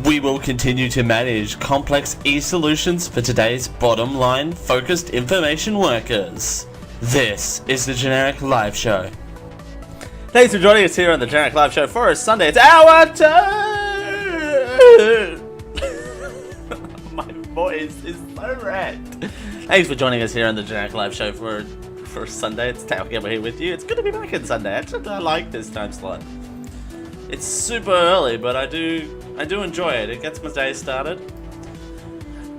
We will continue to manage complex e-solutions for today's bottom line focused information workers. This is the Generic Live Show. Thanks for joining us here on the Generic Live Show for a Sunday. It's our turn! My voice is so red. Thanks for joining us here on the Generic Live Show for a Sunday. It's Tao Gamble here with you. It's good to be back on Sunday. Actually, I like this time slot. It's super early, but I do enjoy it. It gets my day started.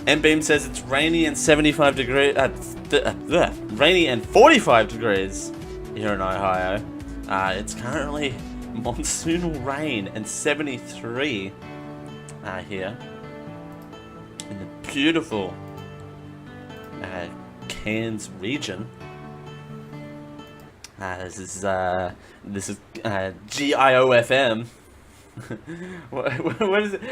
M-Beam says it's rainy and 75 degrees. Rainy and 45 degrees here in Ohio. It's currently monsoonal rain and 73 here in the beautiful Cairns region. This is GIOFM. what is it?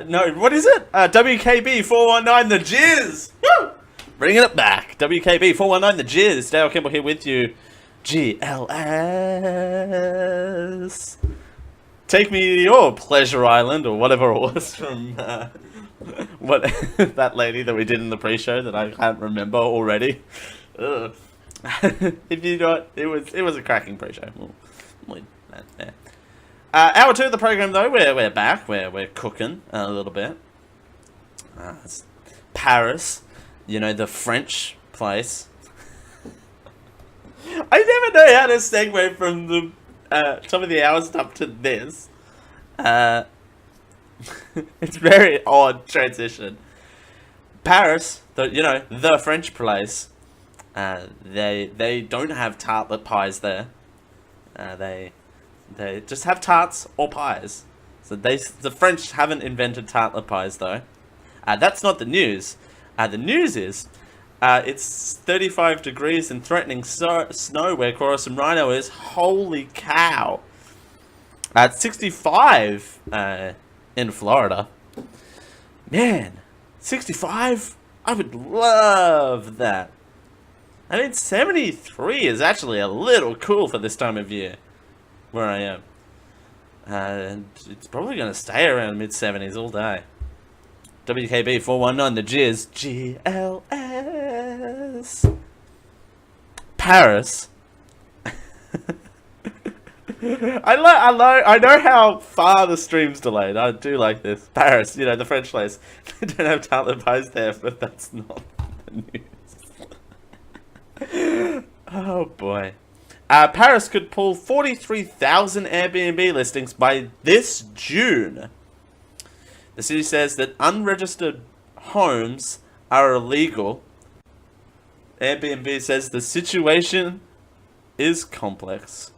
No, what is it? WKB 419 the Jizz. Woo! Bringing it back. WKB 419 the Jizz. Dale Kimball here with you. GLS. Take me to your pleasure island or whatever it was from what that lady that we did in the pre-show that I can't remember already. Ugh. If you don't, it was a cracking pre-show. Hour 2 of the program though, we're back. We're cooking a little bit. It's Paris, you know, the French place. I never know how to segue from the some of the hours up to this. It's very odd transition. Paris, the French place. They don't have tartlet pies there. They just have tarts or pies. So the French haven't invented tartlet pies though. That's not the news. The news is it's 35 degrees and threatening snow where Chorus and Rhino is. Holy cow! At 65 in Florida. Man, 65? I would love that. I mean, 73 is actually a little cool for this time of year, where I am. And it's probably going to stay around mid-70s all day. WKB 419, the Jizz. GLS. Paris. I know how far the stream's delayed. I do like this. Paris, the French place. They don't have tartlet pies there, but that's not the news. Oh boy. Paris could pull 43,000 Airbnb listings by this June. The city says that unregistered homes are illegal. Airbnb says the situation is complex.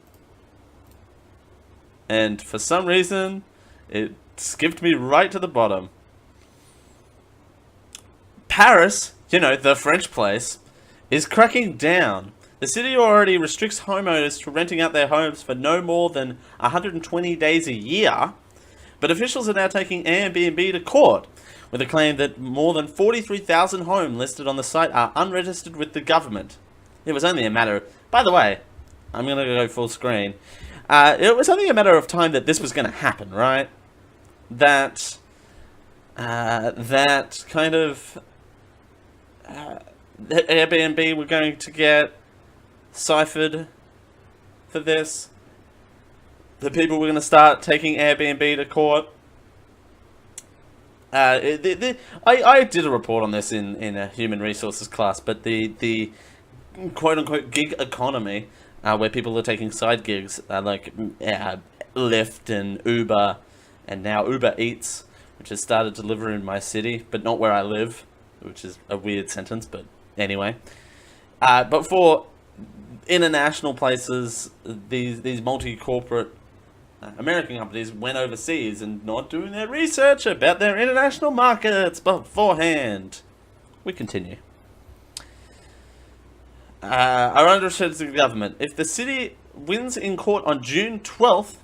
And for some reason, it skipped me right to the bottom. Paris, the French place, is cracking down. The city already restricts homeowners to renting out their homes for no more than 120 days a year, but officials are now taking Airbnb to court with a claim that more than 43,000 homes listed on the site are unregistered with the government. It was only a matter... By the way, I'm going to go full screen. It was only a matter of time that this was going to happen, right? That kind of... that Airbnb were going to get ciphered for this. The people were going to start taking Airbnb to court. I did a report on this in a human resources class, but the quote-unquote gig economy, where people are taking side gigs, like Lyft and Uber, and now Uber Eats, which has started to deliver in my city, but not where I live, which is a weird sentence, but anyway. But for international places, these multi-corporate American companies went overseas and not doing their research about their international markets beforehand. We continue. Our underrepresented government. If the city wins in court on June 12th,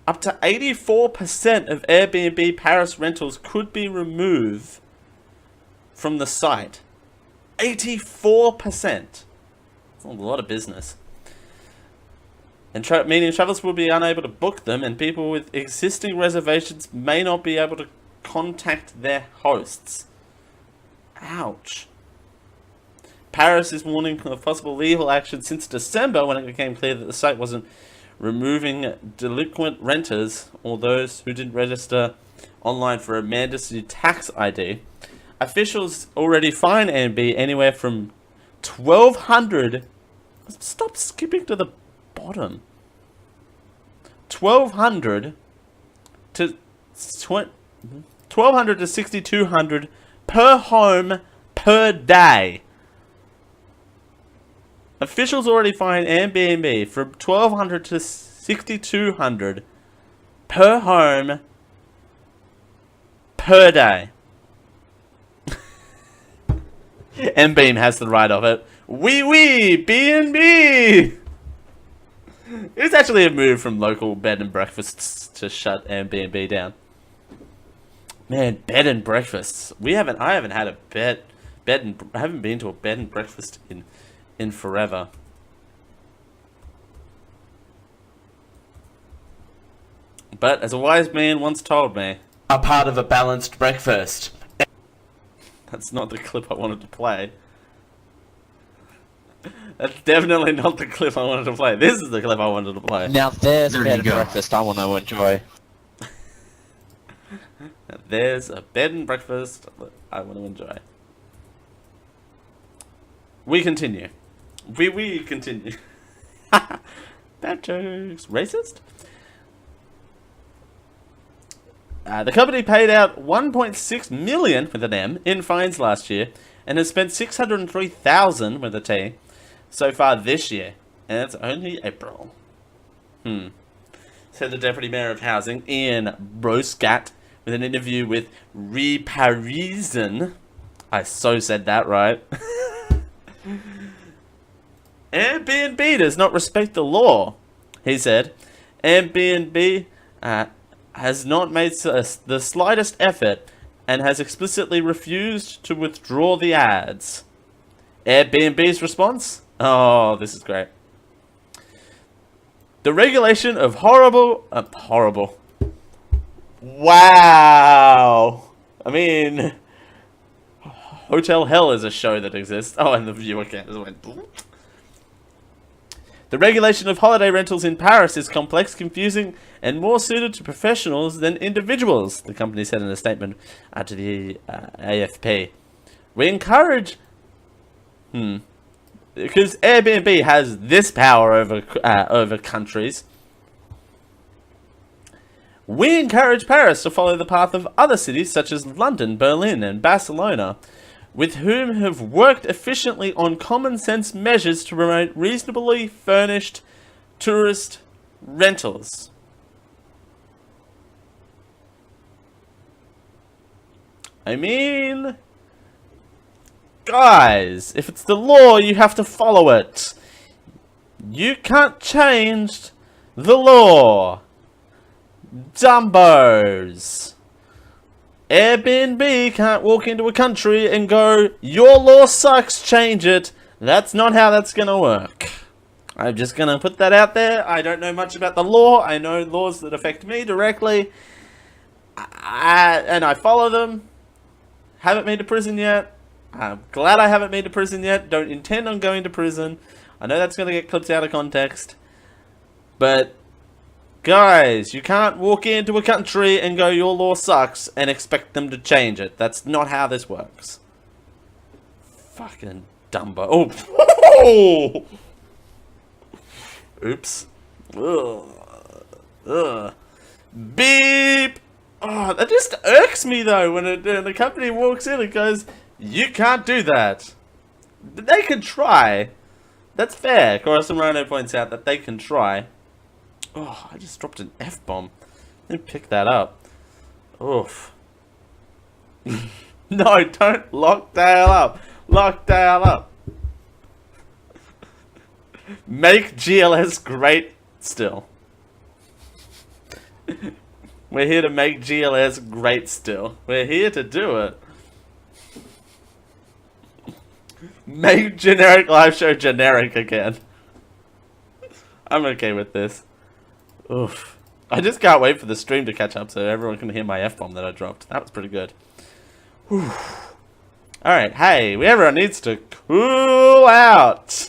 up to 84% of Airbnb Paris rentals could be removed from the site. 84%. That's a lot of business. And meaning travelers will be unable to book them, and people with existing reservations may not be able to contact their hosts. Ouch. Paris is warning of possible legal action since December when it became clear that the site wasn't removing delinquent renters or those who didn't register online for a mandatory tax ID. Officials already fine Airbnb anywhere from $1,200. Stop skipping to the bottom. $1,200 to $1,200 to $6,200 per home per day. Officials already fined Airbnb from $1,200 to $6,200 per home per day. M-Beam has the right of it. Wee B&B! It's actually a move from local bed and breakfasts to shut Airbnb down. Man, bed and breakfasts. I haven't had a I haven't been to a bed and breakfast in forever. But as a wise man once told me, a part of a balanced breakfast. That's not the clip I wanted to play. That's definitely not the clip I wanted to play. This is the clip I wanted to play. Now there's a bed and breakfast I want to enjoy. There's a bed and breakfast I want to enjoy. We continue. We continue. Bad jokes. Racist? The company paid out $1.6 million with an M in fines last year and has spent $603,000 with a T so far this year. And it's only April. Said the Deputy Mayor of Housing, Ian Broscat, with an interview with Reparisen. I so said that right. Airbnb does not respect the law, he said. Airbnb has not made the slightest effort and has explicitly refused to withdraw the ads. Airbnb's response? Oh, this is great. The regulation of horrible. Wow. I mean, Hotel Hell is a show that exists. Oh, and the viewer count just went. The regulation of holiday rentals in Paris is complex, confusing, and more suited to professionals than individuals, the company said in a statement to the AFP. We encourage... Because Airbnb has this power over countries. We encourage Paris to follow the path of other cities such as London, Berlin, and Barcelona, with whom have worked efficiently on common sense measures to promote reasonably furnished tourist rentals. I mean, guys, if it's the law, you have to follow it. You can't change the law. Dumbos. Airbnb can't walk into a country and go, your law sucks, change it. That's not how that's gonna work. I'm just gonna put that out there. I don't know much about the law. I know laws that affect me directly. And I follow them. Haven't been to prison yet. I'm glad I haven't been to prison yet. Don't intend on going to prison. I know that's gonna get clipped out of context. But... guys, you can't walk into a country and go, your law sucks, and expect them to change it. That's not how this works. Fucking Dumbo. Oh! Oops. Ugh. Beep! Oh, that just irks me, though, when the company walks in and goes, you can't do that. They can try. That's fair. Coruscant Rhino points out that they can try. Oh, I just dropped an F-bomb. Didn't pick that up. Oof. No, don't lock Dale up. Lock Dale up. Make GLS great still. We're here to make GLS great still. We're here to do it. Make generic live show generic again. I'm okay with this. Oof. I just can't wait for the stream to catch up so everyone can hear my F-bomb that I dropped. That was pretty good. Whew. Alright, hey, everyone needs to cool out.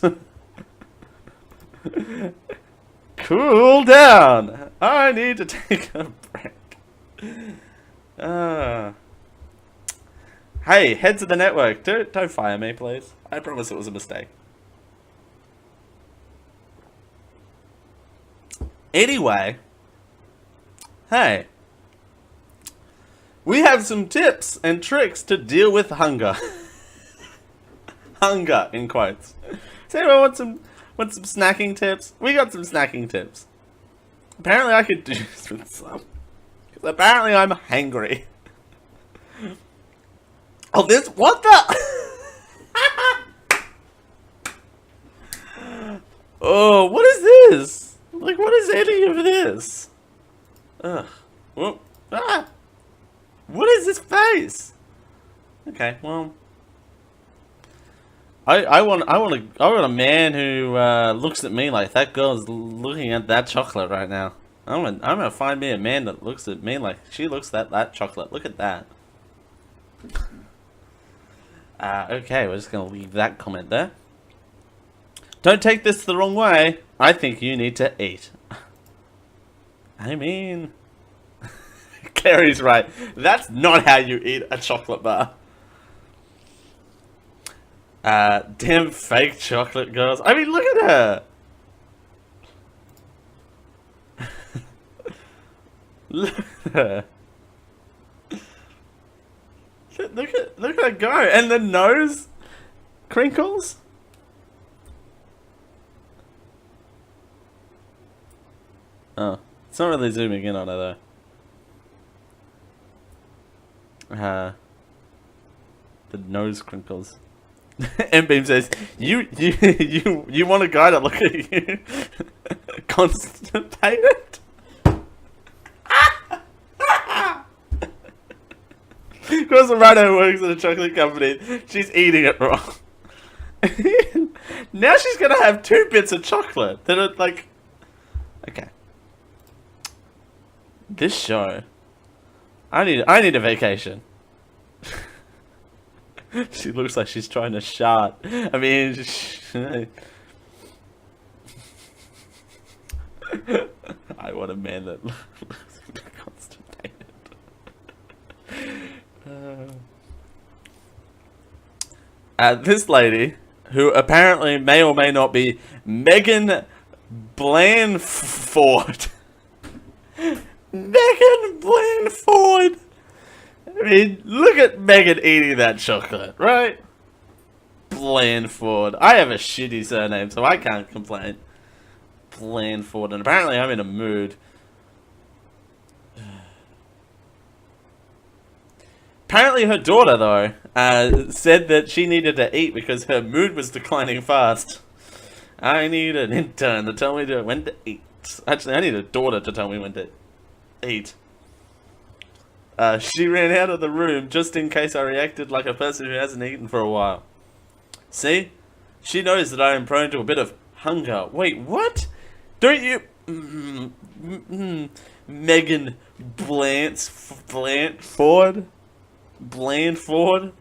Cool down. I need to take a break. Hey, heads of the network, don't fire me, please. I promise it was a mistake. Anyway, hey, we have some tips and tricks to deal with hunger. Hunger, in quotes. Does anyone want some snacking tips? We got some snacking tips. Apparently I could do this with some. Because apparently I'm hangry. Oh, this, what the? Oh, what is this? Like, what is any of this? Ugh. Whoa. Ah! What is this face? Okay, well, I want a man who looks at me like that girl's looking at that chocolate right now. I'm gonna find me a man that looks at me like she looks at that chocolate. Look at that. Okay, we're just gonna leave that comment there. Don't take this the wrong way. I think you need to eat. I mean, Carrie's right. That's not how you eat a chocolate bar. Damn fake chocolate girls. I mean, look at her. Look at her. Look at her go. And the nose crinkles. Oh, it's not really zooming in on her though. The nose crinkles. M-Beam says, you want a guy to look at you constipated? Because the writer works at a chocolate company, she's eating it wrong. Now she's gonna have 2 bits of chocolate that are like, okay. This show, I need a vacation. She looks like she's trying to shart. I mean, I want a man that looks constipated. This lady, who apparently may or may not be Megan Blandford. Megan Blandford. I mean, look at Megan eating that chocolate, right? Blandford. I have a shitty surname, so I can't complain. Blandford. And apparently I'm in a mood. Apparently her daughter, though, said that she needed to eat because her mood was declining fast. I need an intern to tell me when to eat. Actually, I need a daughter to tell me when to eat. She ran out of the room just in case I reacted like a person who hasn't eaten for a while. See? She knows that I am prone to a bit of hunger. Wait, what? Don't you... Megan Blandford? Blandford?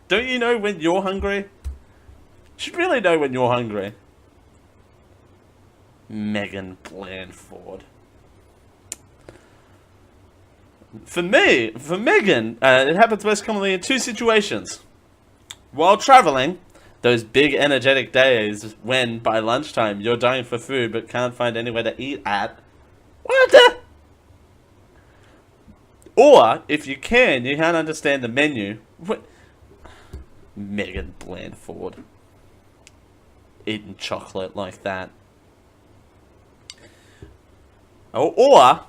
Don't you know when you're hungry? You should really know when you're hungry. Megan Blandford. For Megan, it happens most commonly in 2 situations. While traveling, those big energetic days when, by lunchtime, you're dying for food but can't find anywhere to eat at. What the? Or, if you can't understand the menu. What? Megan Blandford. Eating chocolate like that. Or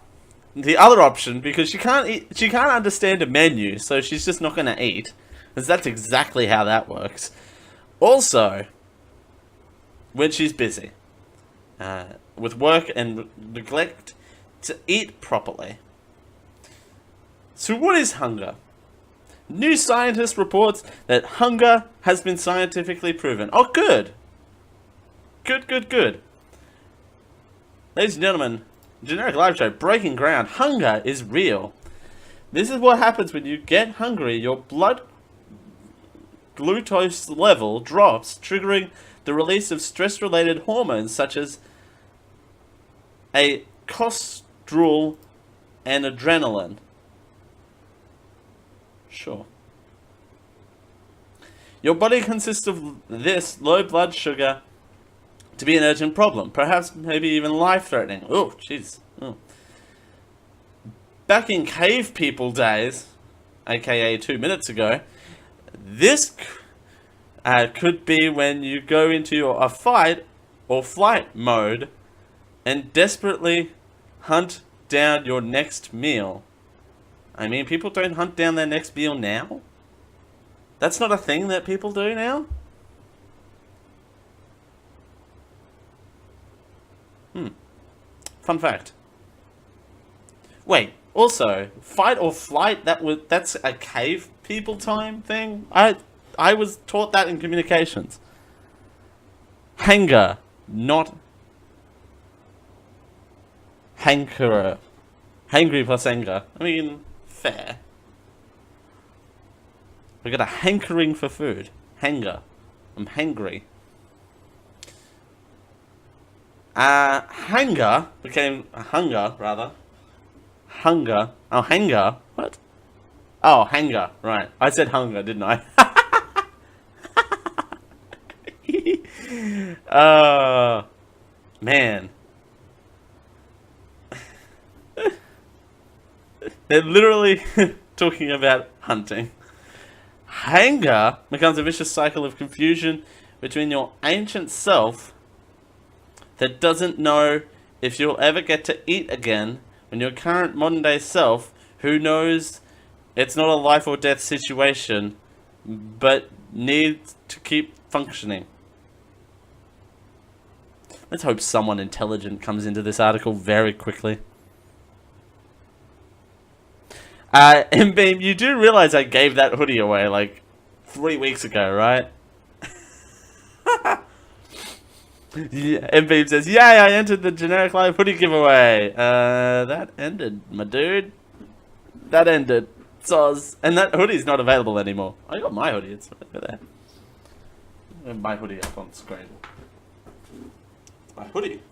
the other option, because she can't understand a menu, so she's just not gonna eat. Because that's exactly how that works. Also, when she's busy with work and neglect to eat properly. So what is hunger? New scientist reports that hunger has been scientifically proven. Oh, good. Good. Ladies and gentlemen, generic live show, breaking ground. Hunger is real. This is what happens when you get hungry. Your blood glucose level drops, triggering the release of stress-related hormones such as a cortisol and adrenaline. Sure. Your body consists of this low blood sugar to be an urgent problem, perhaps maybe even life-threatening. Oh, jeez. Oh. Back in cave people days, aka 2 minutes ago, this could be when you go into a fight or flight mode and desperately hunt down your next meal. I mean, people don't hunt down their next meal now? That's not a thing that people do now? Fun fact. Wait, also, fight or flight, that's a cave people time thing? I was taught that in communications. Hanger, not hankerer. Hangry plus anger. I mean, fair. We got a hankering for food. Hanger. I'm hangry. Hanger became hunger, rather. Hunger. Oh, hanger. What? Oh, hanger. Right. I said hunger, didn't I? Man. They're literally talking about hunting. Hanger becomes a vicious cycle of confusion between your ancient self that doesn't know if you'll ever get to eat again and your current modern day self who knows it's not a life or death situation but needs to keep functioning. Let's hope someone intelligent comes into this article very quickly. Mbeam, you do realize I gave that hoodie away like 3 weeks ago, right? Yeah, Mbeam says, yay, I entered the generic live hoodie giveaway. That ended, my dude. That ended. Soz. And that hoodie's not available anymore. I got my hoodie, it's right there. I have my hoodie up on screen. It's my hoodie.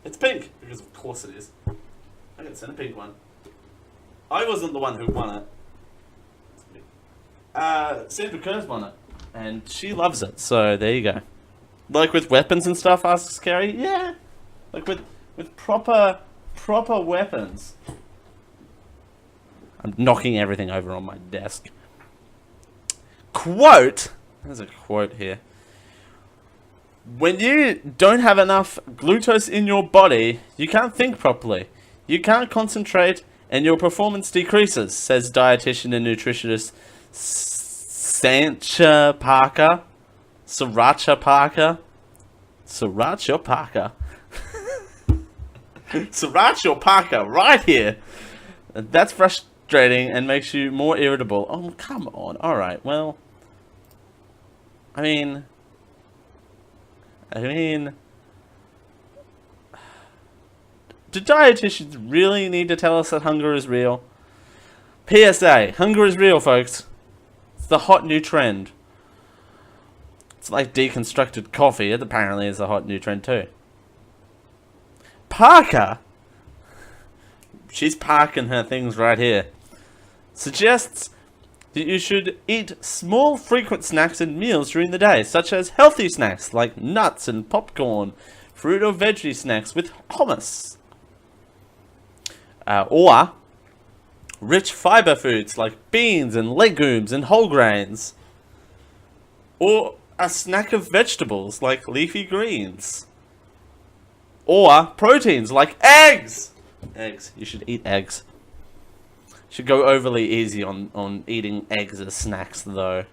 It's pink, because of course it is. I got sent a pink one. I wasn't the one who won it. Sandra Kerr's won it. And she loves it, so there you go. Like with weapons and stuff, asks Carrie? Yeah. Like with proper weapons. I'm knocking everything over on my desk. Quote! There's a quote here. When you don't have enough glucose in your body, you can't think properly. You can't concentrate and your performance decreases, says dietitian and nutritionist Sriracha Parker. Sriracha Parker. Sriracha Parker. Sriracha Parker, right here. That's frustrating and makes you more irritable. Oh, come on. Alright, well. I mean. Do dietitians really need to tell us that hunger is real? PSA, hunger is real, folks. It's the hot new trend. It's like deconstructed coffee. It apparently is a hot new trend too. Parker? She's parking her things right here. Suggests that you should eat small, frequent snacks and meals during the day, such as healthy snacks like nuts and popcorn, fruit or veggie snacks with hummus. Or rich fiber foods like beans and legumes and whole grains. Or a snack of vegetables like leafy greens. Or proteins like eggs. Eggs. You should eat eggs. Should go overly easy on eating eggs as snacks though.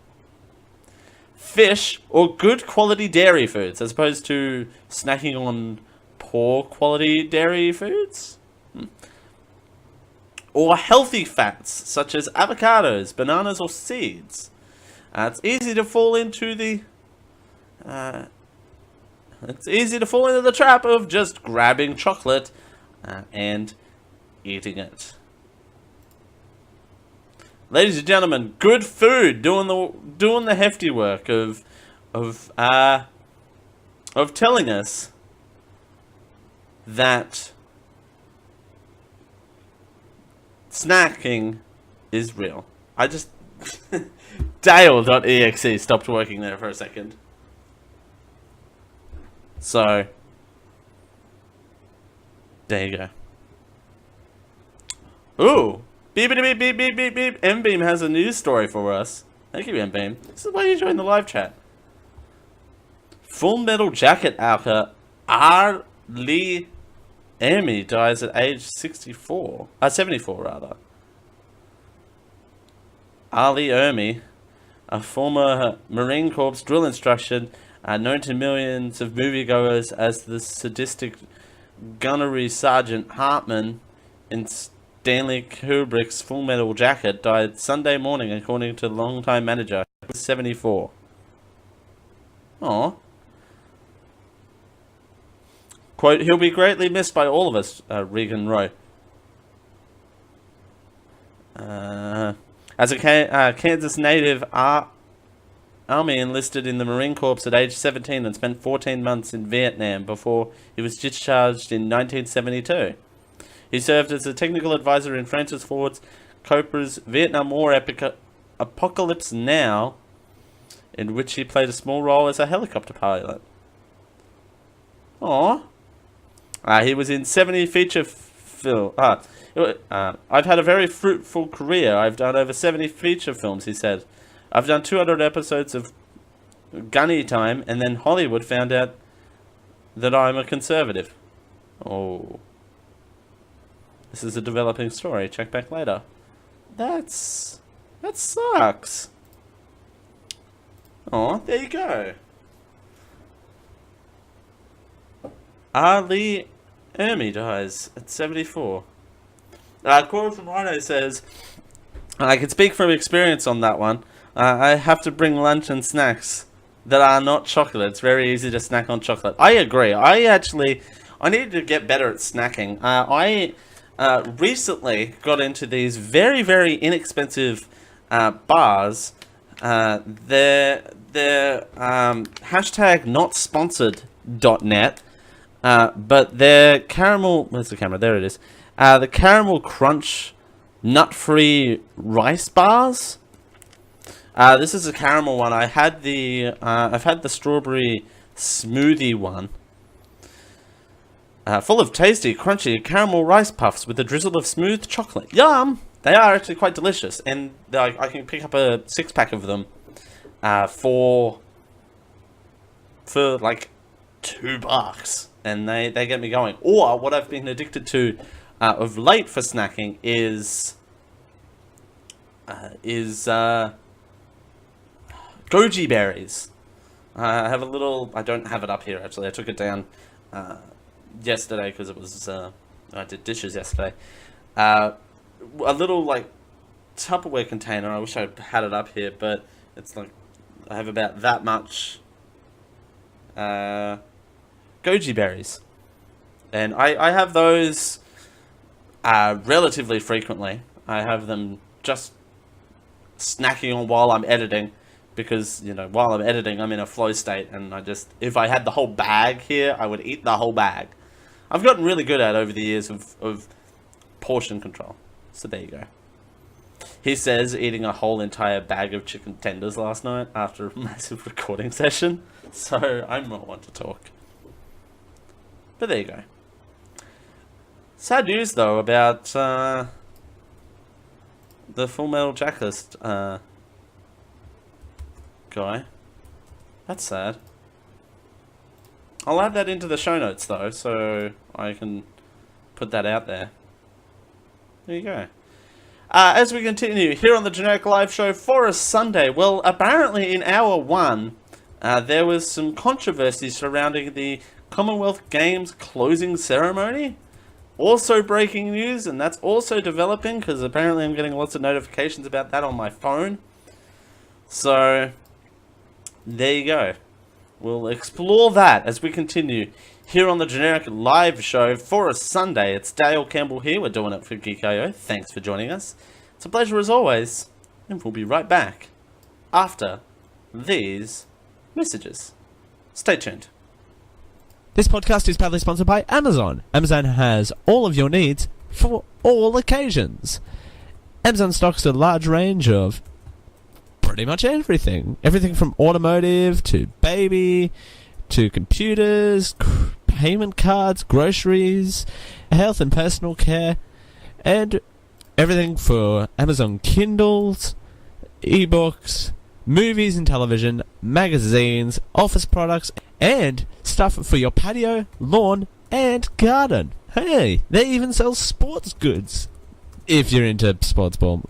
Fish or good quality dairy foods as opposed to snacking on poor quality dairy foods. Or healthy fats, such as avocados, bananas, or seeds. It's easy to fall into the It's easy to fall into the trap of just grabbing chocolate and eating it. Ladies and gentlemen, good food doing the hefty work of telling us that snacking is real. I just Dale.exe stopped working there for a second. So there you go. Ooh. Beep beep beep beep beep beep. M-Beam has a news story for us. Thank you, M-Beam. This is why you joined the live chat. Full Metal Jacket actor Ermey dies at age 74. 74 rather. Ermey, a former Marine Corps drill instructor, known to millions of moviegoers as the sadistic gunnery Sergeant Hartman in Stanley Kubrick's Full Metal Jacket, died Sunday morning, according to longtime manager. He was 74. Aww. Quote, he'll be greatly missed by all of us, Regan Roy. As a Kansas native, Ermey enlisted in the Marine Corps at age 17 and spent 14 months in Vietnam before he was discharged in 1972. He served as a technical advisor in Francis Ford Coppola's Vietnam War epic Apocalypse Now, in which he played a small role as a helicopter pilot. Aww. He was in 70 feature films. I've had a very fruitful career. I've done over 70 feature films, he said. I've done 200 episodes of Gunny Time, and then Hollywood found out that I'm a conservative. Oh. This is a developing story. Check back later. That sucks. Oh, there you go. Ermey dies at 74. Cora from Rhino says, I can speak from experience on that one. I have to bring lunch and snacks that are not chocolate. It's very easy to snack on chocolate. I agree. I need to get better at snacking. I recently got into these very, very inexpensive bars. They're hashtag not sponsored.net. But they're caramel. Where's the camera? There it is. The caramel crunch nut-free rice bars. This is a caramel one. I've had the strawberry smoothie one. Full of tasty, crunchy caramel rice puffs with a drizzle of smooth chocolate. Yum! They are actually quite delicious, and I can pick up a 6-pack of them for like $2, and they get me going. Or what I've been addicted to of late for snacking is goji berries. I have a little. I don't have it up here actually. I took it down yesterday because it was. I did dishes yesterday. A little like Tupperware container. I wish I had it up here, but it's like I have about that much goji berries, and I have those relatively frequently. I have them just snacking on while I'm editing, because while I'm editing I'm in a flow state, and if I had the whole bag here I would eat the whole bag. I've gotten really good at over the years of portion control. So there you go. He says eating a whole entire bag of chicken tenders last night after a massive recording session. So I'm not one to talk. But there you go. Sad news though about the Full Metal Jacket guy. That's sad. I'll add that into the show notes though, so I can put that out there. There you go. As we continue here on the Generic Live Show for a Sunday, well, apparently in hour 1, there was some controversy surrounding the Commonwealth Games closing ceremony. Also breaking news, and that's also developing, because apparently I'm getting lots of notifications about that on my phone. So, there you go. We'll explore that as we continue here on the Generic Live Show for a Sunday. It's Dale Campbell here. We're doing it for Geeko. Thanks for joining us. It's a pleasure as always. And we'll be right back after these messages. Stay tuned. This podcast is proudly sponsored by Amazon. Amazon has all of your needs for all occasions. Amazon stocks a large range of pretty much everything. Everything from automotive to baby to computers, payment cards, groceries, health and personal care, and everything for Amazon Kindles, ebooks, movies and television, magazines, office products, and stuff for your patio, lawn, and garden. Hey, they even sell sports goods. If you're into sports ball.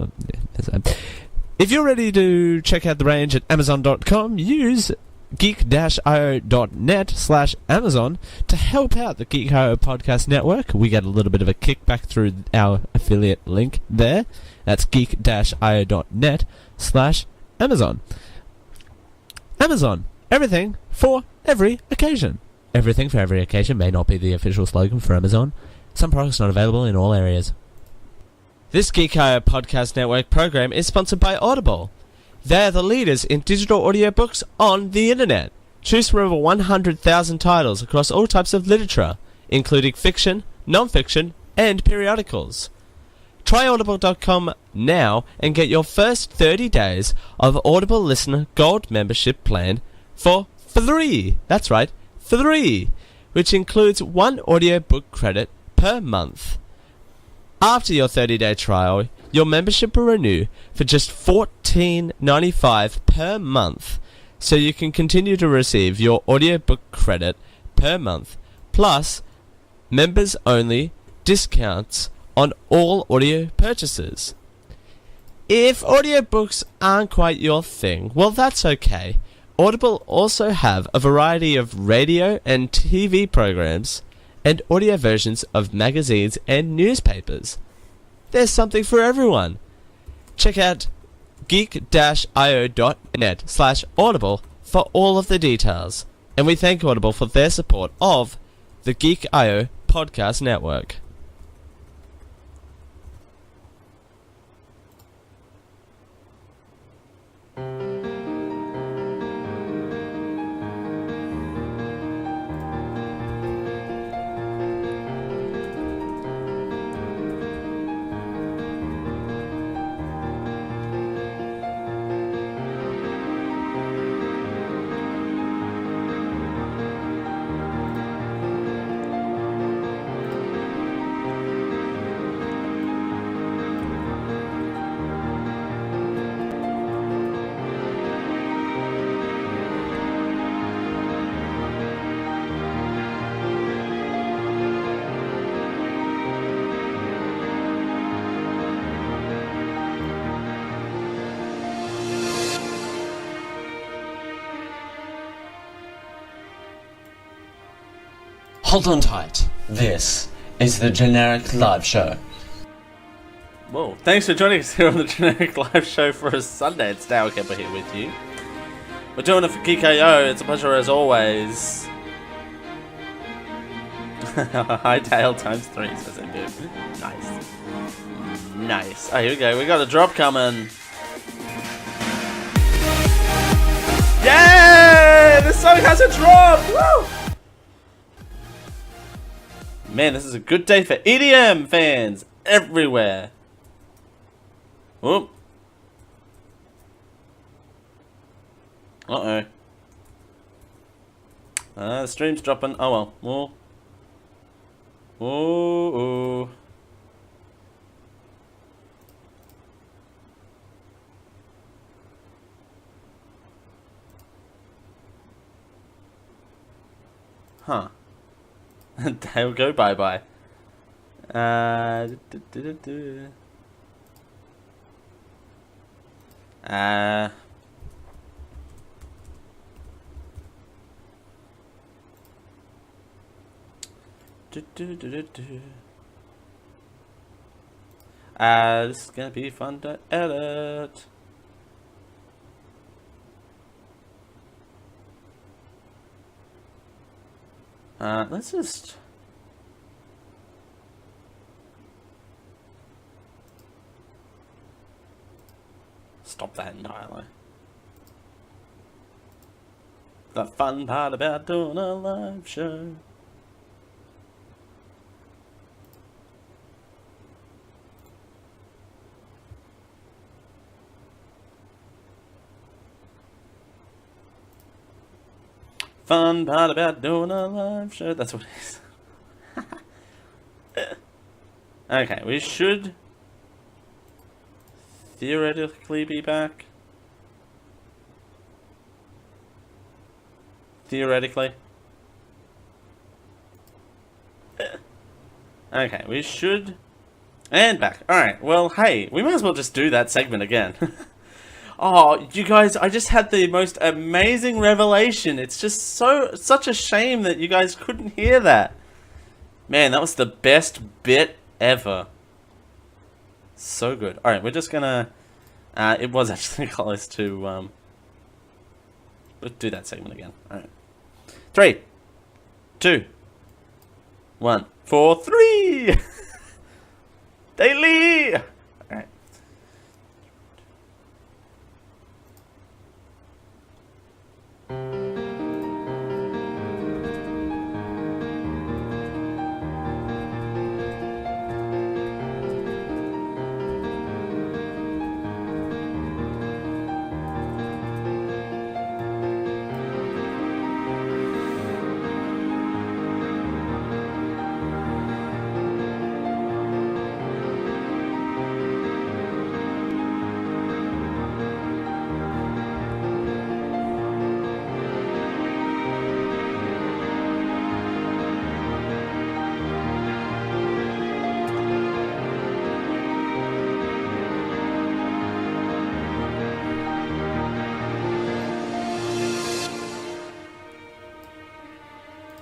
If you're ready to check out the range at Amazon.com, use geek-io.net/Amazon to help out the Geek.io podcast network. We get a little bit of a kickback through our affiliate link there. That's geek-io.net/Amazon. Amazon. Everything for every occasion. Everything for every occasion may not be the official slogan for Amazon. Some products not available in all areas. This Geek.io podcast network program is sponsored by Audible. They are the leaders in digital audiobooks on the internet. Choose from over 100,000 titles across all types of literature, including fiction, non-fiction, and periodicals. Try audible.com now and get your first 30 days of Audible Listener Gold membership plan for free. That's right, free, which includes one audiobook credit per month. After your 30-day trial, your membership will renew for just $14.95 per month, so you can continue to receive your audiobook credit per month, plus members-only discounts on all audio purchases. If audiobooks aren't quite your thing, well, that's okay. Audible also have a variety of radio and TV programs and audio versions of magazines and newspapers. There's something for everyone. Check out geek-io.net/Audible for all of the details. And we thank Audible for their support of the Geek.io podcast network. Hold on tight. This is the Generic Live Show. Whoa, thanks for joining us here on the Generic Live Show for a Sunday. It's Dale Campbell here with you. We're doing it for Geeko. It's a pleasure as always. Hi, Dale times 3, says it, dude. Nice. Nice. Oh, here we go. We got a drop coming. Yeah! This song has a drop! Woo! Man, this is a good day for EDM fans everywhere. Whoop. Uh-oh. The stream's dropping. Oh well. Ooh. Huh. They'll go bye-bye. This is gonna be fun to edit. Let's just... Stop that entirely. The fun part about doing a live show. Fun part about doing a live show. That's what it is. Okay, we should theoretically be back. Theoretically. Okay, we should... And back. Alright, well, hey, we might as well just do that segment again. Oh, you guys, I just had the most amazing revelation. It's just such a shame that you guys couldn't hear that. Man, that was the best bit ever. So good. Alright, we're just gonna... it was actually close to... Let's do that segment again. Alright. 3, 2, 1, 4, 3! Daily! Alright.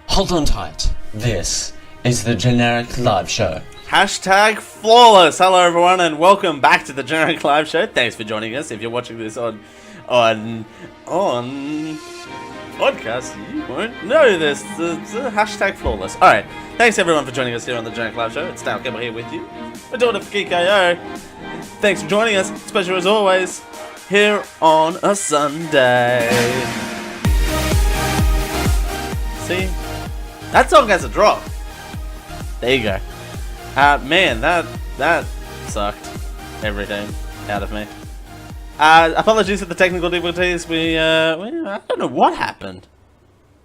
Hold on tight. This is the Generic Live Show. Hashtag flawless. Hello everyone and welcome back to the Generic Live Show. Thanks for joining us. If you're watching this on podcast, you won't know this. It's hashtag flawless. Alright. Thanks everyone for joining us here on the Generic Live Show. It's Dale Kemper here with you. My daughter for Kika. Thanks for joining us. It's a pleasure as always. Here on a Sunday. See? That song has a drop. There you go. Man, that sucked everything out of me. Apologies for the technical difficulties. I don't know what happened.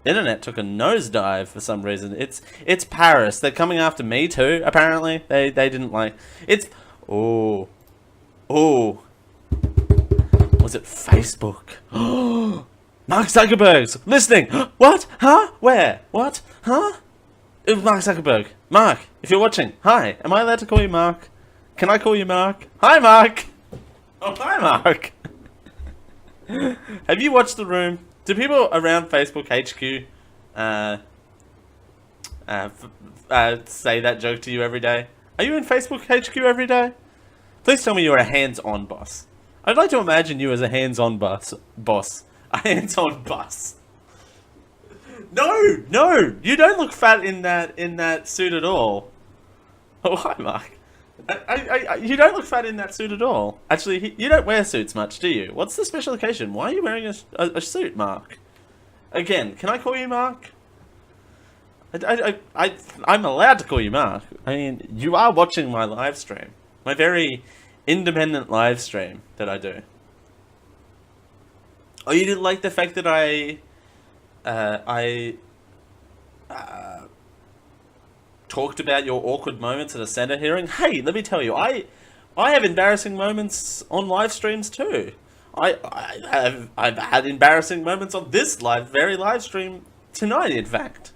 Internet took a nosedive for some reason. It's Paris. They're coming after me too. Apparently, they didn't like. It's oh. Was it Facebook? Mark Zuckerberg's listening. What? Huh? Where? What? Huh? It was Mark Zuckerberg. Mark, if you're watching, hi. Am I allowed to call you Mark? Can I call you Mark? Hi, Mark. Oh, hi, Mark. Have you watched The Room? Do people around Facebook HQ say that joke to you every day? Are you in Facebook HQ every day? Please tell me you're a hands-on boss. I'd like to imagine you as a hands-on boss. A hands-on bus. No, you don't look fat in that suit at all. Oh, hi, Mark. You don't look fat in that suit at all. Actually, you don't wear suits much, do you? What's the special occasion? Why are you wearing a suit, Mark? Again, can I call you Mark? I'm allowed to call you Mark. I mean, you are watching my live stream. My very independent live stream that I do. Oh, you didn't like the fact that I talked about your awkward moments at a Senate hearing? Hey, let me tell you, I have embarrassing moments on live streams too. I've had embarrassing moments on this very live stream tonight, in fact.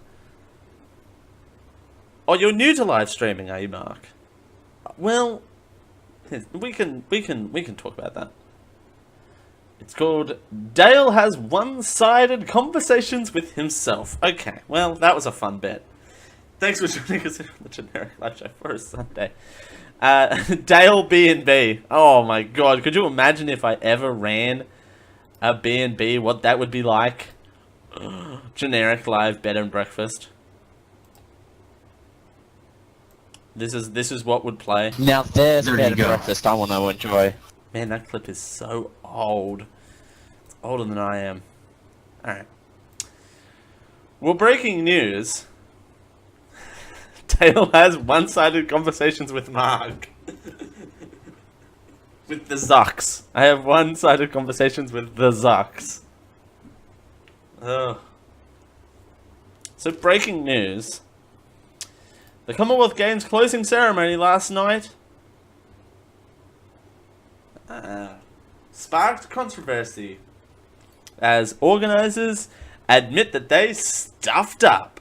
Oh, you're new to live streaming, are you, Mark? Well, we can talk about that. It's called Dale Has One-Sided Conversations with Himself. Okay, well, that was a fun bit. Thanks for joining us on the Generic Live Show for a Sunday. Dale B&B. Oh my god, could you imagine if I ever ran a B&B, what that would be like? Generic Live Bed and Breakfast. This is what would play. Now there's There bed you and go. breakfast I want to enjoy. Man, that clip is so old. It's older than I am. Alright. Well, breaking news. Dale has one-sided conversations with Mark. With the Zucks. I have one-sided conversations with the Zucks. Ugh. So, breaking news. The Commonwealth Games closing ceremony last night sparked controversy as organisers admit that they stuffed up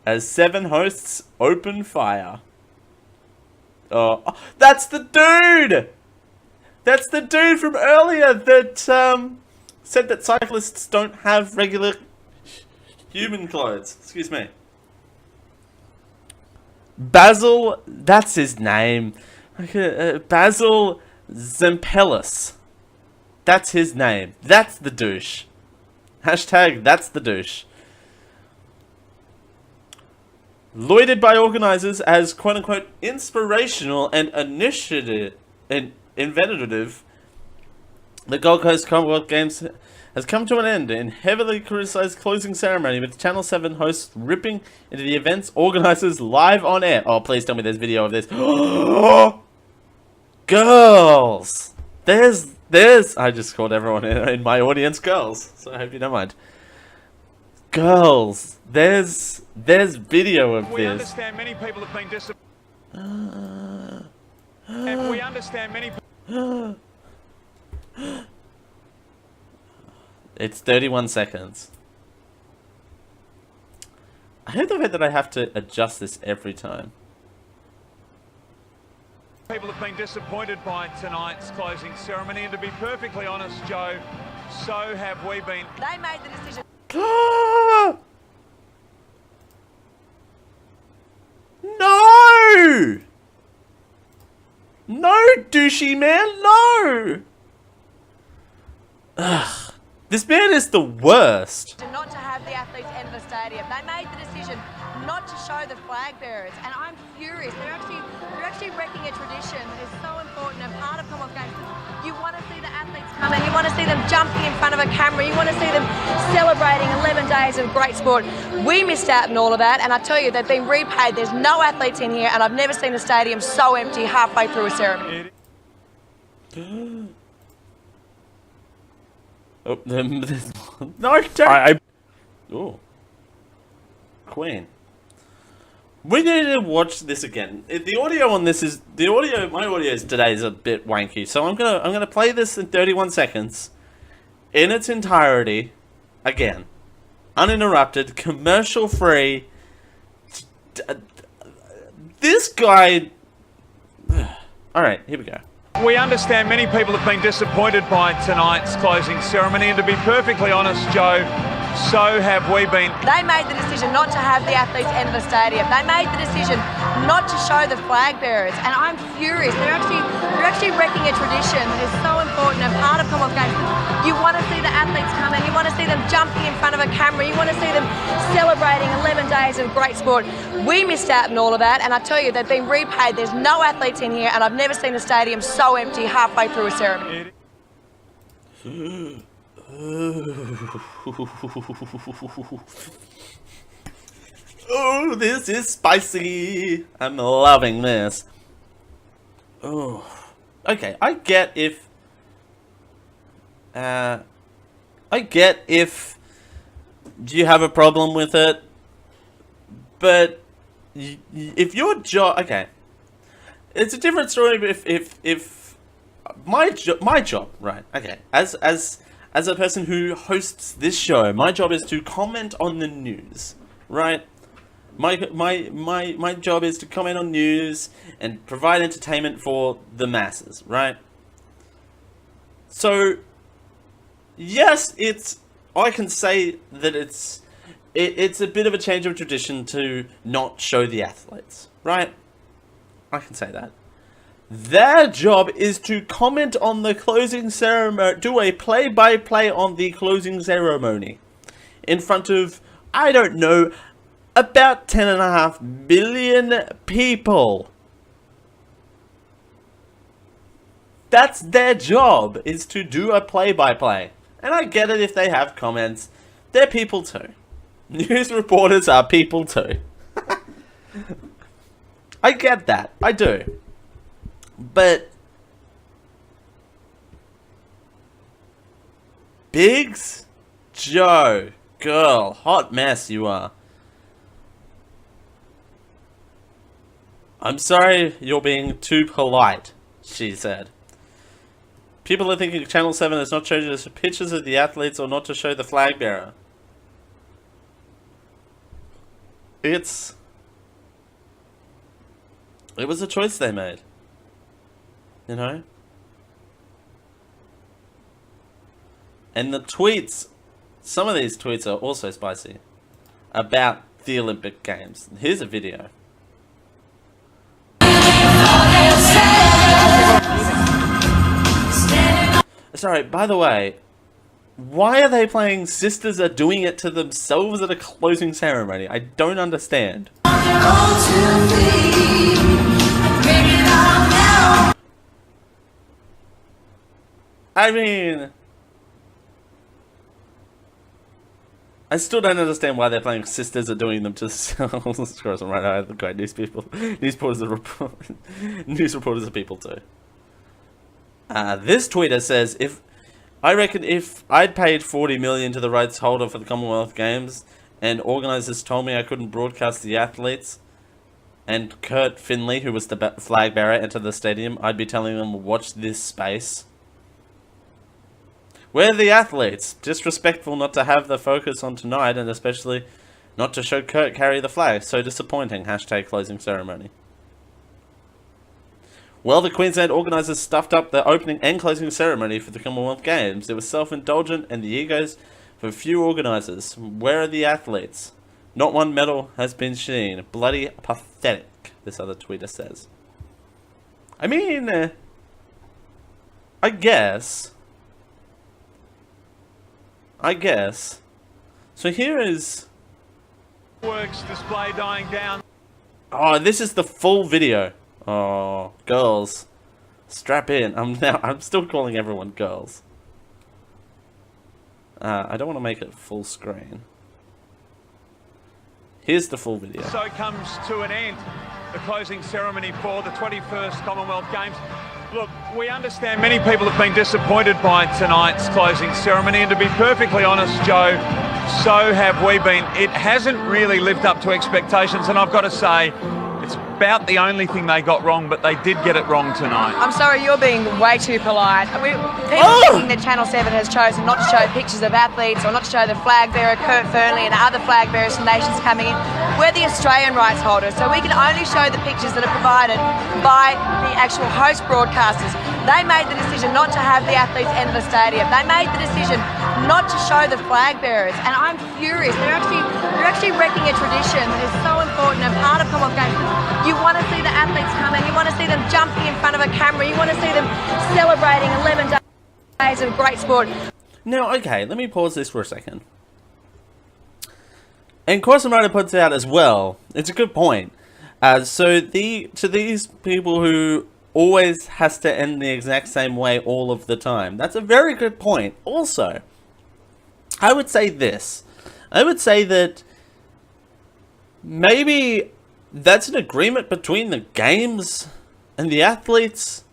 as 7 hosts open fire. Oh, that's the dude! That's the dude from earlier that said that cyclists don't have regular human clothes. Excuse me. Basil, that's his name. Basil Zempelis. That's his name. That's the douche. Hashtag that's the douche. Lauded by organisers as quote-unquote inspirational and initiative and inventive, the Gold Coast Commonwealth Games has come to an end in heavily criticised closing ceremony with Channel 7 hosts ripping into the event's organisers live on air. Oh, please tell me there's video of this. Girls! There's... I just called everyone in my audience girls, so I hope you don't mind. Girls! There's video of We this. understand many people have been disappointed. And we understand many people... It's 31 seconds. I hate the fact that I have to adjust this every time. People have been disappointed by tonight's closing ceremony, and to be perfectly honest, Joe, so have we been. They made the decision. No! No, douchey man, no! Ugh. This man is the worst. Not to have the athletes enter the stadium. They made the decision not to show the flag bearers, and I'm furious. They're actually wrecking a tradition that is so important and part of Commonwealth Games. You want to see the athletes come in, you want to see them jumping in front of a camera, you want to see them celebrating 11 days of great sport. We missed out on all of that, and I tell you, they've been repaid. There's no athletes in here, and I've never seen a stadium so empty halfway through a ceremony. Oh, no, don't. Oh, Queen. We need to watch this again. The audio on this is my audio today is a bit wanky, so I'm gonna play this in 31 seconds, in its entirety, again, uninterrupted, commercial free. This guy. All right, here we go. We understand many people have been disappointed by tonight's closing ceremony, and to be perfectly honest, Joe, so have we been. They made the decision not to have the athletes enter the stadium. They made the decision not to show the flag bearers, and I'm furious. They're actually wrecking a tradition that is so important and part of Commonwealth Games. You want to see the athletes come in, you want to see them jumping in front of a camera, you want to see them celebrating 11 days of great sport. We missed out on all of that, and I tell you, they've been repaid. There's no athletes in here, and I've never seen a stadium so empty halfway through a ceremony. Oh, this is spicy. I'm loving this. Oh, okay. I get if you have a problem with it, but if your job, okay, it's a different story. If my job, right? Okay, as a person who hosts this show, my job is to comment on the news, right? My job is to comment on news and provide entertainment for the masses, right? So, yes, I can say that it's a bit of a change of tradition to not show the athletes, right? I can say that. Their job is to comment on the closing ceremony, do a play-by-play on the closing ceremony in front of, I don't know, about 10.5 billion people. That's their job, is to do a play-by-play. And I get it if they have comments. They're people too. News reporters are people too. I get that. I do. But Biggs? Joe. Girl. Hot mess you are. I'm sorry you're being too polite, she said. People are thinking Channel 7 has not shown us pictures of the athletes or not to show the flag bearer. It was a choice they made. You know? And the tweets, some of these tweets are also spicy. About the Olympic Games. Here's a video. Sorry, by the way, why are they playing Sisters Are Doing It to Themselves at a closing ceremony? I don't understand. I mean, I still don't understand why they're playing Sisters Are Doing Them to Themselves. Of course, I'm right. I have the great news reporters are people too. This tweeter says, if I'd paid 40 million to the rights holder for the Commonwealth Games and organisers told me I couldn't broadcast the athletes and Kurt Finley, who was the flag bearer, enter the stadium, I'd be telling them, watch this space. Where are the athletes? Disrespectful not to have the focus on tonight and especially not to show Kurt carry the flag. So disappointing. Hashtag closing ceremony. Well, the Queensland organisers stuffed up the opening and closing ceremony for the Commonwealth Games. It was self-indulgent and the egos for few organisers. Where are the athletes? Not one medal has been seen. Bloody pathetic, this other tweeter says. I mean, I guess. So here is... Works display dying down. Oh, this is the full video. Oh, girls, strap in. I'm still calling everyone girls. I don't want to make it full screen. Here's the full video. So comes to an end the closing ceremony for the 21st Commonwealth Games. Look, we understand many people have been disappointed by tonight's closing ceremony, and to be perfectly honest, Joe, so have we been. It hasn't really lived up to expectations, and I've got to say, it's about the only thing they got wrong, but they did get it wrong tonight. I'm sorry, you're being way too polite. People thinking that Channel 7 has chosen not to show pictures of athletes or not to show the flag bearer, Kurt Fernley, and other flag bearers from nations coming in. We're the Australian rights holders, so we can only show the pictures that are provided by the actual host broadcasters. They made the decision not to have the athletes enter the stadium. They made the decision not to show the flag bearers, and I'm furious. They're actually wrecking a tradition that is so important and part of Commonwealth Games. You want to see the athletes come in, you want to see them jumping in front of a camera, you want to see them celebrating 11 days of great sport. Now, okay, let me pause this for a second. And Corson Rider puts out as well, it's a good point. To these people who always has to end the exact same way all of the time, that's a very good point. Also, I would say this. I would say that maybe that's an agreement between the games and the athletes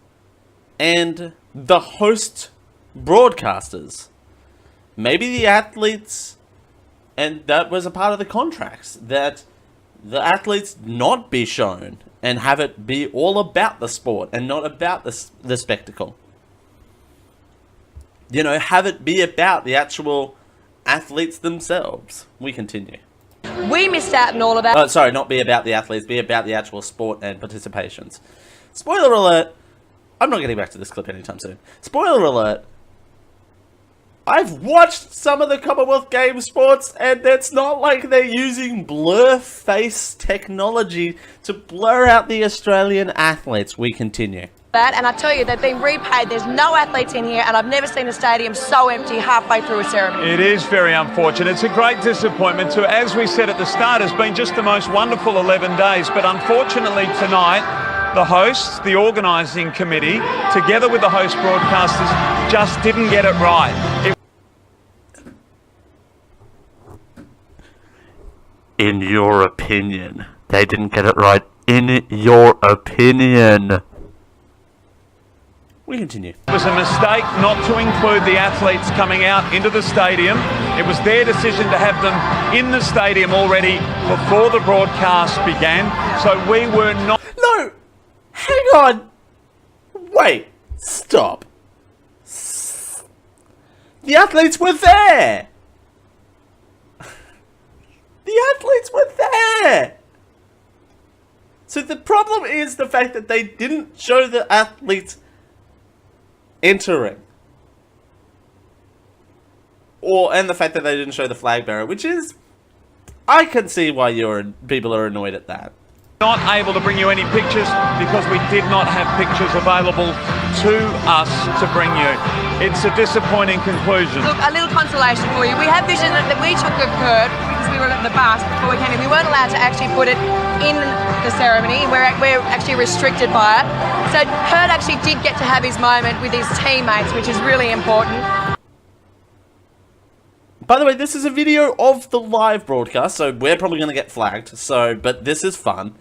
and the host broadcasters. Maybe the athletes, and that was a part of the contracts, that the athletes not be shown and have it be all about the sport and not about the spectacle. You know, have it be about the actual athletes themselves. We continue. We missed out on all of that. Oh, sorry, not be about the athletes, be about the actual sport and participations. Spoiler alert, I'm not getting back to this clip anytime soon. Spoiler alert, I've watched some of the Commonwealth Games sports, and it's not like they're using blur face technology to blur out the Australian athletes. We continue. And I tell you, they've been repaid. There's no athletes in here, and I've never seen a stadium so empty halfway through a ceremony. It is very unfortunate. It's a great disappointment too. As we said at the start, it's been just the most wonderful 11 days, but unfortunately tonight, the hosts, the organising committee, together with the host broadcasters, just didn't get it right. In your opinion, they didn't get it right. In your opinion. We continue. It was a mistake not to include the athletes coming out into the stadium. It was their decision to have them in the stadium already before the broadcast began. So we were not... No! Hang on! Wait! Stop. The athletes were there! The athletes were there! So the problem is the fact that they didn't show the athletes entering. And the fact that they didn't show the flag bearer, which is... I can see why people are annoyed at that. Not able to bring you any pictures because we did not have pictures available to us to bring you. It's a disappointing conclusion. Look, a little consolation for you. We have vision that we took of Kurt because we were at the bus before we came in. We weren't allowed to actually put it in the ceremony. We're actually restricted by it. So Kurt actually did get to have his moment with his teammates, which is really important. By the way, this is a video of the live broadcast, so we're probably going to get flagged. But this is fun.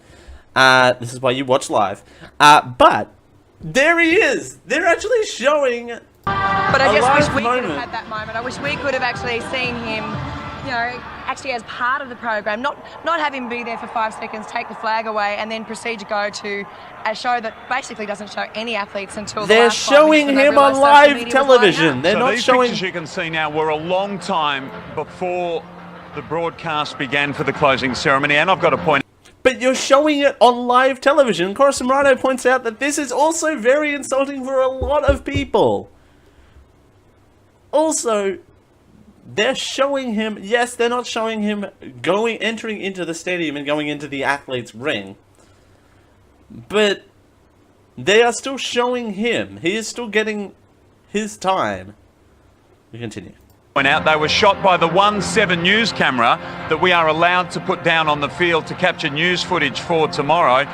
This is why you watch live. But there he is. They're actually showing. But I just wish we moment. could have had that moment. I wish we could have actually seen him, you know, actually as part of the program, not have him be there for 5 seconds, take the flag away, and then proceed to go to a show that basically doesn't show any athletes until they're the last 5 minutes showing when they him on realise social live media was television. lining up. They're So not these showing. pictures you can see now were a long time before the broadcast began for the closing ceremony, and I've got to point But you're showing it on live television. Corazon Rhino points out that this is also very insulting for a lot of people. Also, they're showing him, yes, they're not showing him entering into the stadium and going into the athlete's ring. But they are still showing him. He is still getting his time. We continue. out they were shot by the 1/7 news camera that we are allowed to put down on the field to capture news footage for tomorrow.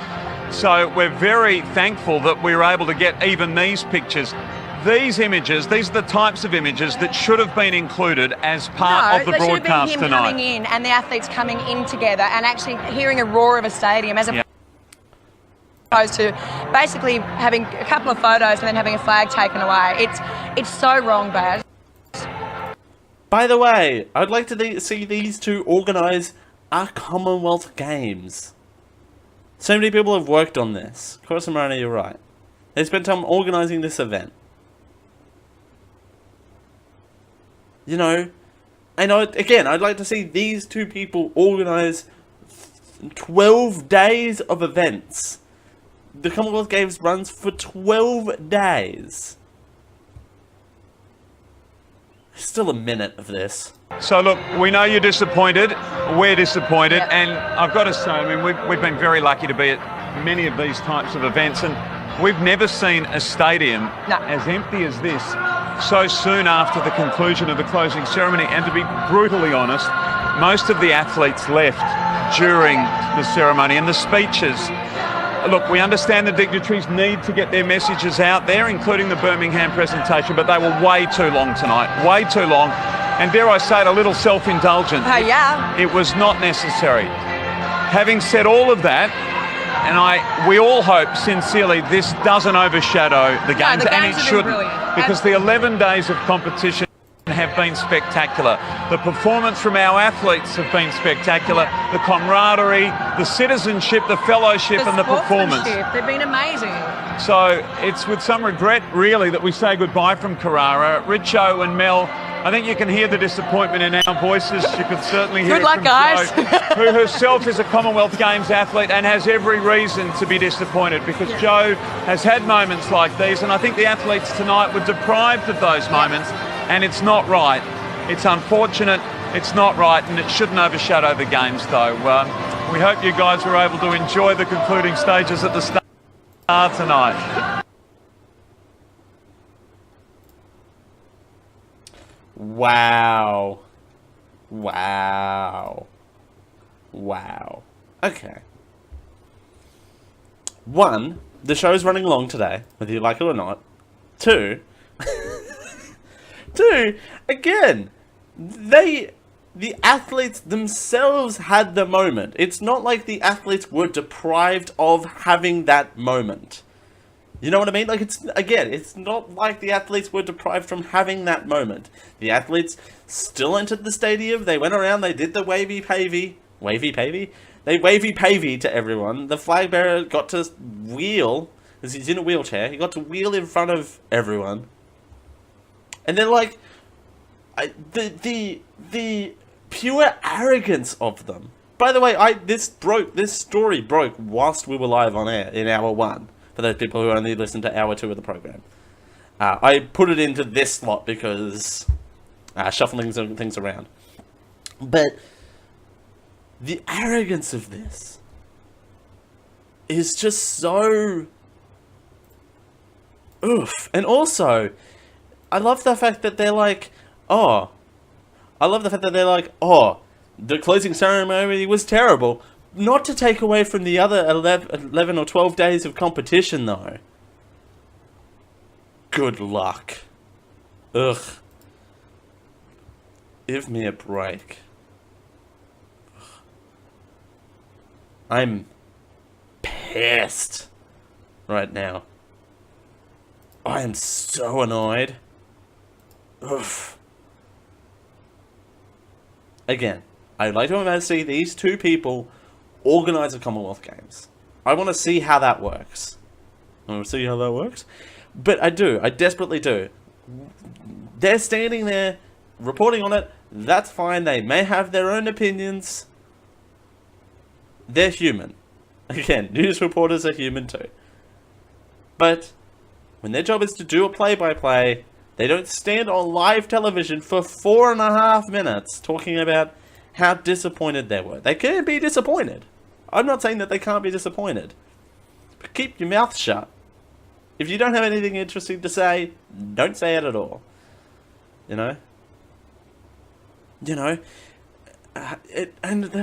So we're very thankful that we were able to get even these pictures. These images, these are the types of images that should have been included as part of the broadcast should have been him tonight. coming in and the athletes coming in together and actually hearing a roar of a stadium as opposed to basically having a couple of photos and then having a flag taken away. It's so wrong, Baz. By the way, I'd like to see these two organise a Commonwealth Games. So many people have worked on this. Corazon Rhino, you're right. They spent time organising this event. You know, and again, I'd like to see these two people organise 12 days of events. The Commonwealth Games runs for 12 days. Still a minute of this. So look, we know you're disappointed, we're disappointed, and I've got to say, I mean, we've been very lucky to be at many of these types of events, and we've never seen a stadium as empty as this so soon after the conclusion of the closing ceremony. And to be brutally honest, most of the athletes left during the ceremony, and the speeches. Look, we understand the dignitaries need to get their messages out there, including the Birmingham presentation, but they were way too long tonight, way too long. And dare I say it, a little self-indulgent. It was not necessary. Having said all of that, and we all hope sincerely this doesn't overshadow the games, and it shouldn't, because the 11 days of competition have been spectacular. The performance from our athletes have been spectacular. The camaraderie, the citizenship, the fellowship, and the performance. They've been amazing. So it's with some regret, really, that we say goodbye from Carrara. Richo and Mel, I think you can hear the disappointment in our voices. You could certainly hear Good luck, from guys. Jo, who herself is a Commonwealth Games athlete and has every reason to be disappointed, because Jo has had moments like these, and I think the athletes tonight were deprived of those moments, and it's not right. It's unfortunate, it's not right, and it shouldn't overshadow the games, though. We hope you guys were able to enjoy the concluding stages at the start tonight. Wow. Wow. Wow. Okay. One, the show's running along today, whether you like it or not. Two, again, the athletes themselves had the moment. It's not like the athletes were deprived of having that moment. You know what I mean? Like, it's not like the athletes were deprived from having that moment. The athletes still entered the stadium. They went around. They did the wavy pavy. They wavy pavy to everyone. The flag bearer got to wheel, because he's in a wheelchair. He got to wheel in front of everyone. And then, like, the pure arrogance of them. By the way, this story broke whilst we were live on air in hour 1. For those people who only listen to hour 2 of the program. I put it into this slot because shuffling things around. But the arrogance of this is just so oof. And also, I love the fact that they're like, the closing ceremony was terrible. Not to take away from the other 11 or 12 days of competition, though. Good luck. Ugh. Give me a break. Ugh. I'm pissed right now. I am so annoyed. Ugh. Again, I'd like to see these two people organize the Commonwealth Games. I want to see how that works. But I desperately do. They're standing there, reporting on it. That's fine. They may have their own opinions. They're human. Again, news reporters are human too. But when their job is to do a play-by-play, they don't stand on live television for 4.5 minutes talking about how disappointed they were. They can be disappointed. I'm not saying that they can't be disappointed. But keep your mouth shut. If you don't have anything interesting to say, don't say it at all. And they're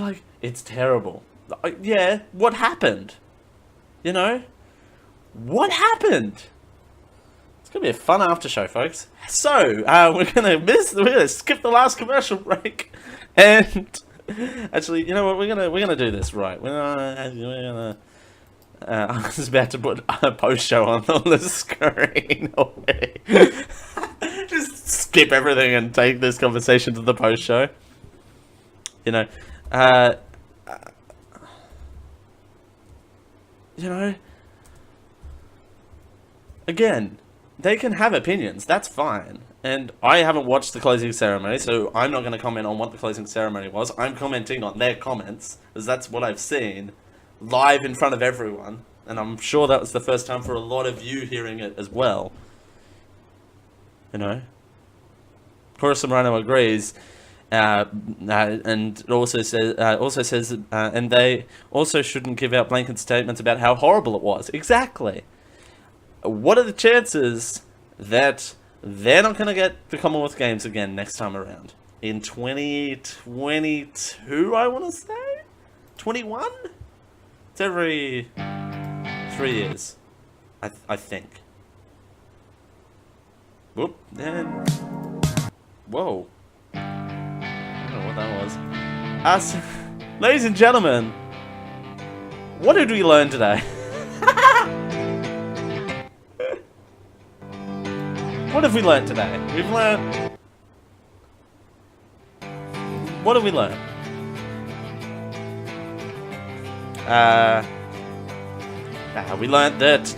like, it's terrible. Yeah, what happened? What happened? It's gonna be a fun after show, folks. So, we're gonna skip the last commercial break, and actually, you know what? We're gonna do this right. I was about to put a post show on the screen already. Just skip everything and take this conversation to the post show. Again, they can have opinions. That's fine. And I haven't watched the closing ceremony, so I'm not going to comment on what the closing ceremony was. I'm commenting on their comments, because that's what I've seen live in front of everyone. And I'm sure that was the first time for a lot of you hearing it as well. Cora Sombrano agrees, and also says, and they also shouldn't give out blanket statements about how horrible it was. Exactly. What are the chances that they're not going to get the Commonwealth Games again next time around? In 2022, I want to say? 21? It's every 3 years, I think. Whoop, and... Whoa. I don't know what that was. Ladies and gentlemen, what did we learn today? What have we learned today? We've learned... What have we learned? We learned that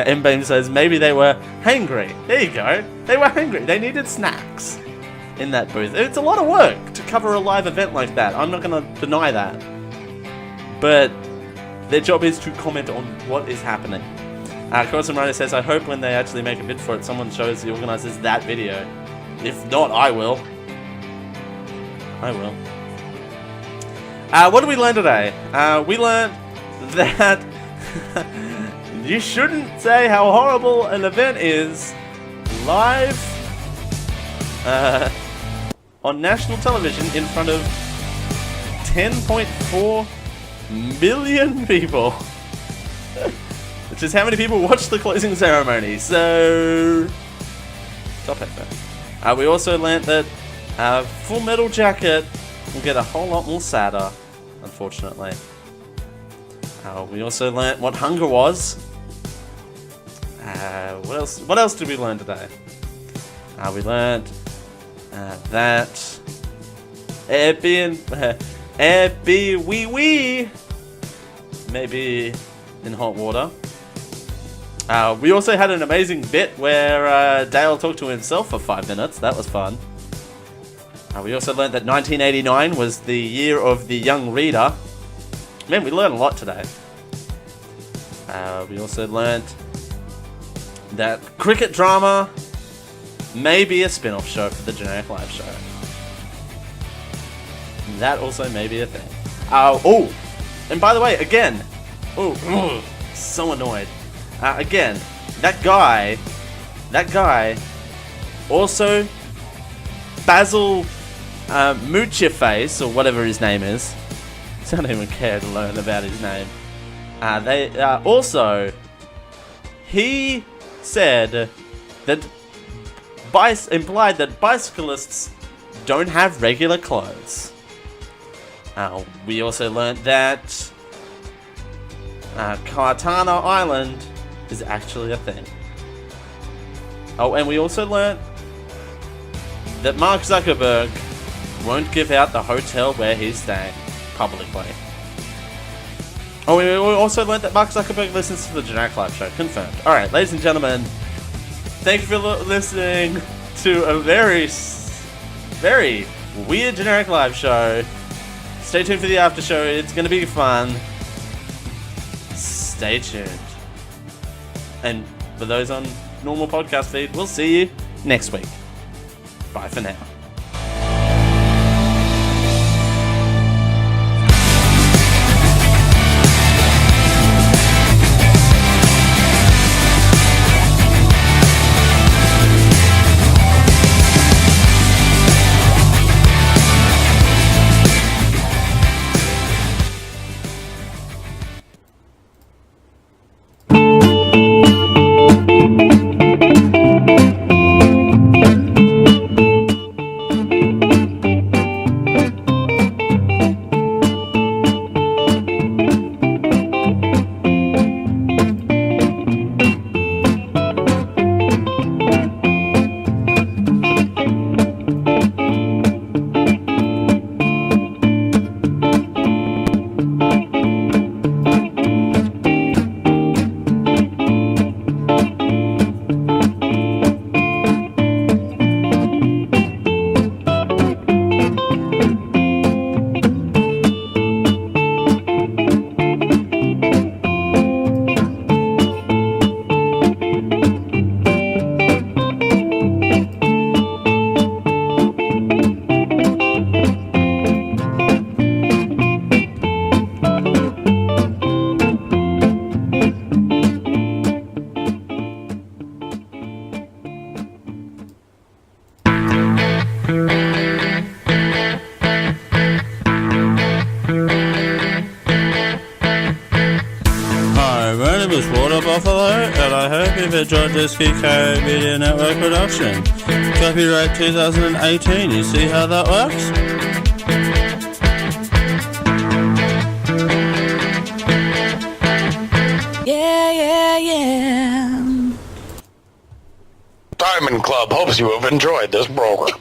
M-Beam says maybe they were hangry. There you go. They were hungry. They needed snacks in that booth. It's a lot of work to cover a live event like that. I'm not going to deny that. But their job is to comment on what is happening. Carson Ryder says, I hope when they actually make a bid for it, someone shows the organisers that video. If not, I will. What did we learn today? We learned that you shouldn't say how horrible an event is live on national television in front of 10.4 million people. which is how many people watched the closing ceremony. So, top effort. We also learnt that Full Metal Jacket will get a whole lot more sadder, unfortunately. We also learnt what hunger was. What else? What else did we learn today? We learnt that Airbnb maybe in hot water. We also had an amazing bit where Dale talked to himself for 5 minutes. That was fun. We also learned that 1989 was the year of the young reader. Man, we learned a lot today. We also learned that cricket drama may be a spin-off show for the Generic Live show. That also may be a thing. Oh, and by the way, again, so annoyed. Again, that guy, also Basil Moocherface, or whatever his name is. I don't even care to learn about his name. He said that implied that bicyclists don't have regular clothes. We also learned that Kartana Island is actually a thing. Oh, and we also learned that Mark Zuckerberg won't give out the hotel where he's staying publicly. Oh, we also learned that Mark Zuckerberg listens to the Generic Live show. Confirmed. Alright, ladies and gentlemen, thank you for listening to a very, very weird Generic Live show. Stay tuned for the after show. It's going to be fun. Stay tuned. And for those on normal podcast feed, we'll see you next week. Bye for now. And I hope you've enjoyed this Kika Media Network production. Copyright 2018, you see how that works? Diamond Club hopes you have enjoyed this program.